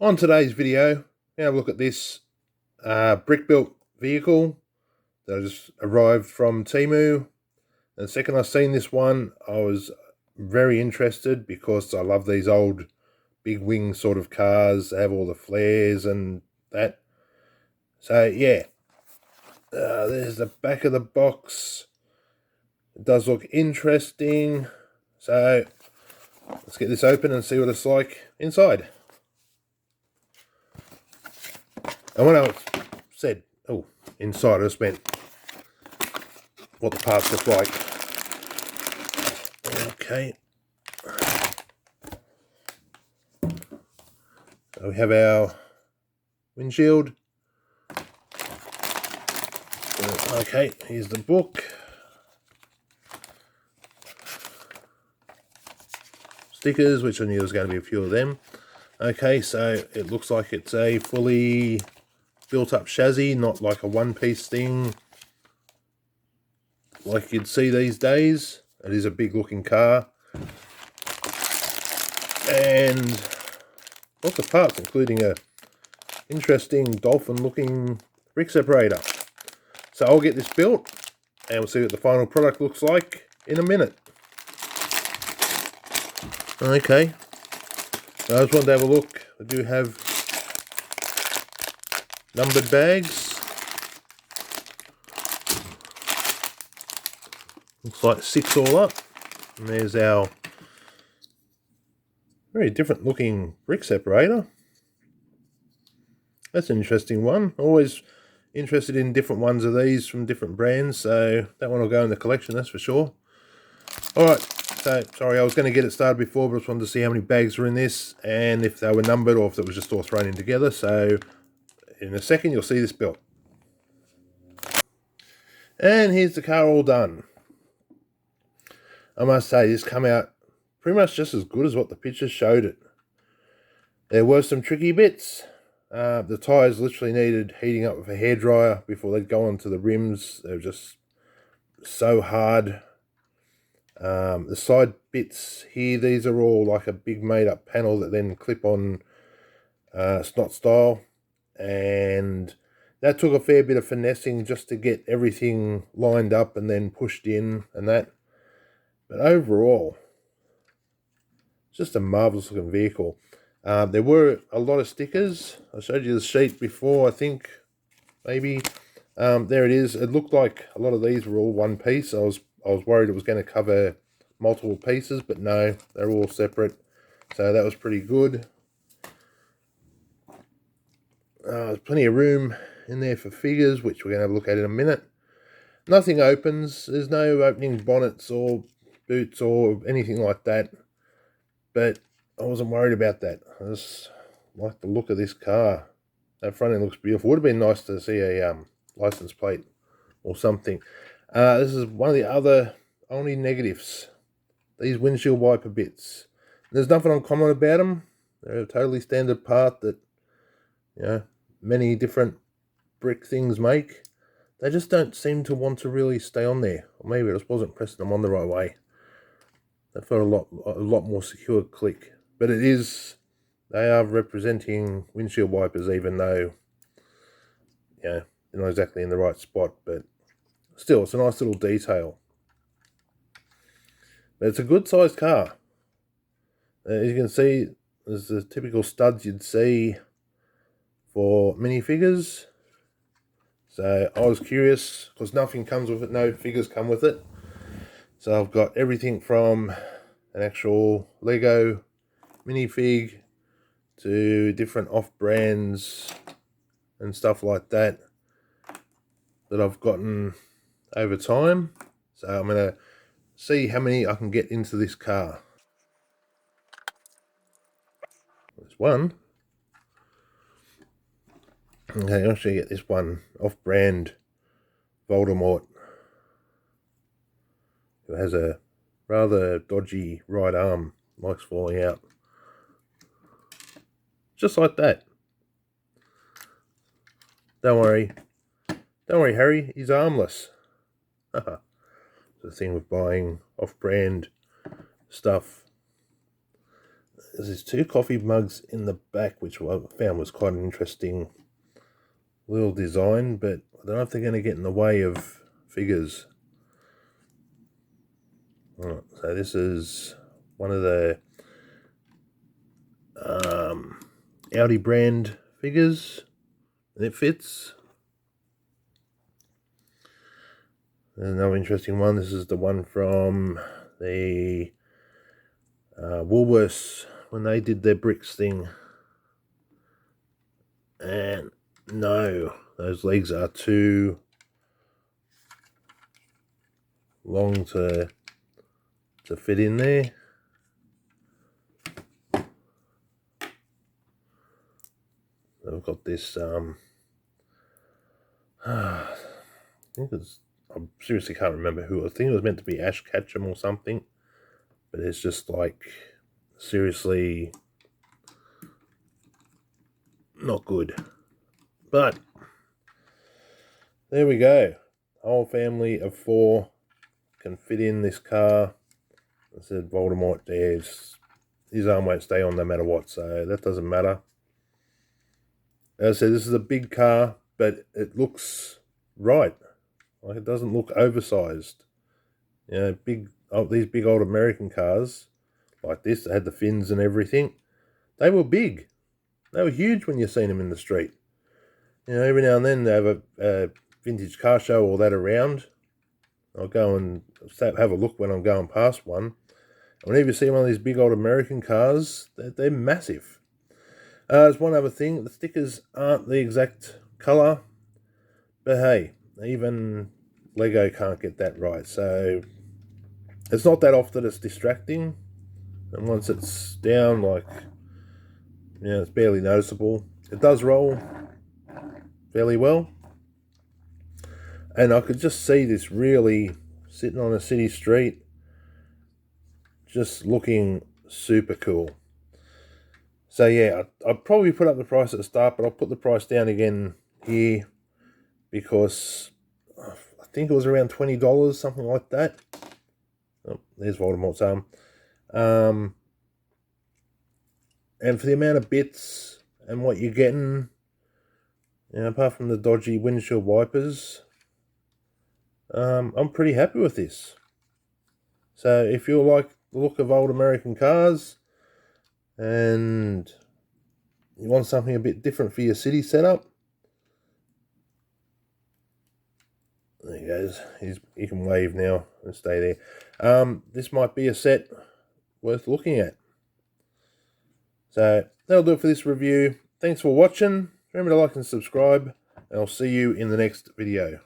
On today's video, we have a look at this brick-built vehicle that just arrived from TEMU. And the second I seen this one, I was very interested because I love these old big wing sort of cars. They have all the flares and that. So yeah, there's the back of the box. It does look interesting. So let's get this open and see what it's like inside. And when I said, oh, inside, I just meant what the parts look like. Okay. So we have our windshield. Okay, here's the book. Stickers, which I knew there was going to be a few of them. Okay, so it looks like it's a fully built up chassis, not like a one-piece thing like you'd see these days. It is a big looking car. And lots of parts, including a interesting dolphin looking brick separator. So I'll get this built and we'll see what the final product looks like in a minute. Okay, I just wanted to have a look. I do have numbered bags. Looks like 6 all up. And there's our very different looking brick separator. That's an interesting one. Always interested in different ones of these from different brands, so that one will go in the collection, that's for sure. Alright, so sorry, I was going to get it started before, but I just wanted to see how many bags were in this and if they were numbered or if it was just all thrown in together. So in a second you'll see this built. And here's the car all done. I must say, this come out pretty much just as good as what the pictures showed it. There were some tricky bits. The tyres literally needed heating up with a hairdryer before they'd go onto the rims. They were just so hard. The side bits here, these are all like a big made up panel that then clip on snot style. And that took a fair bit of finessing just to get everything lined up and then pushed in and that. But overall, it's just a marvellous looking vehicle. There were a lot of stickers. I showed you the sheet before, I think, maybe. There it is. It looked like a lot of these were all one piece. I was worried it was going to cover multiple pieces, but no, they're all separate. So that was pretty good. There's plenty of room in there for figures, which we're going to have a look at in a minute. Nothing opens. There's no opening bonnets or boots or anything like that. But I wasn't worried about that. I just like the look of this car. That front end looks beautiful. Would have been nice to see a license plate or something. This is one of the other only negatives. These windshield wiper bits. There's nothing uncommon about them. They're a totally standard part that, you know, many different brick things make. They just don't seem to want to really stay on there. Or maybe I just wasn't pressing them on the right way. That felt a lot more secure click. But it is, they are representing windshield wipers, even though, you know, they're not exactly in the right spot, but still, it's a nice little detail. But it's a good sized car. As you can see, there's the typical studs you'd see for minifigures. So I was curious, because nothing comes with it, no figures come with it. So I've got everything from an actual Lego minifig to different off-brands and stuff like that I've gotten over time. So I'm going to see how many I can get into this car. There's one. Okay, I'll actually get this one off-brand Voldemort, who has a rather dodgy right arm, likes falling out. Just like that. Don't worry, Harry, he's armless. The thing with buying off-brand stuff. There's these 2 coffee mugs in the back, which I found was quite an interesting little design, but I don't know if they're going to get in the way of figures. Alright, so this is one of the Audi brand figures, and it fits. There's another interesting one. This is the one from the Woolworths when they did their bricks thing. And no, those legs are too long to fit in there. I've got this I think it's, I seriously can't remember who. I think it was meant to be Ash Ketchum or something, but it's just like seriously not good. But there we go. Whole family of 4 can fit in this car. I said Voldemort there's his arm won't stay on no matter what, so that doesn't matter. As I said, this is a big car, but it looks right. Like, it doesn't look oversized. You know, these big old American cars like this, that had the fins and everything, they were big. They were huge when you seen them in the street. You know, every now and then they have a vintage car show or that around. I'll go and have a look when I'm going past one. And whenever you see one of these big old American cars, they're massive. There's one other thing. The stickers aren't the exact colour. But hey, even Lego can't get that right. So it's not that often it's distracting. And once it's down, like, you know, it's barely noticeable. It does roll fairly well. And I could just see this really sitting on a city street, just looking super cool. So yeah, I'd probably put up the price at the start, but I'll put the price down again here because I think it was around $20, something like that. Oh, there's Voldemort's arm. And for the amount of bits and what you're getting, you know, apart from the dodgy windshield wipers, I'm pretty happy with this. So if you like the look of old American cars and you want something a bit different for your city setup, there he goes. He can wave now and stay there. This might be a set worth looking at. So that'll do it for this review. Thanks for watching. Remember to like and subscribe, and I'll see you in the next video.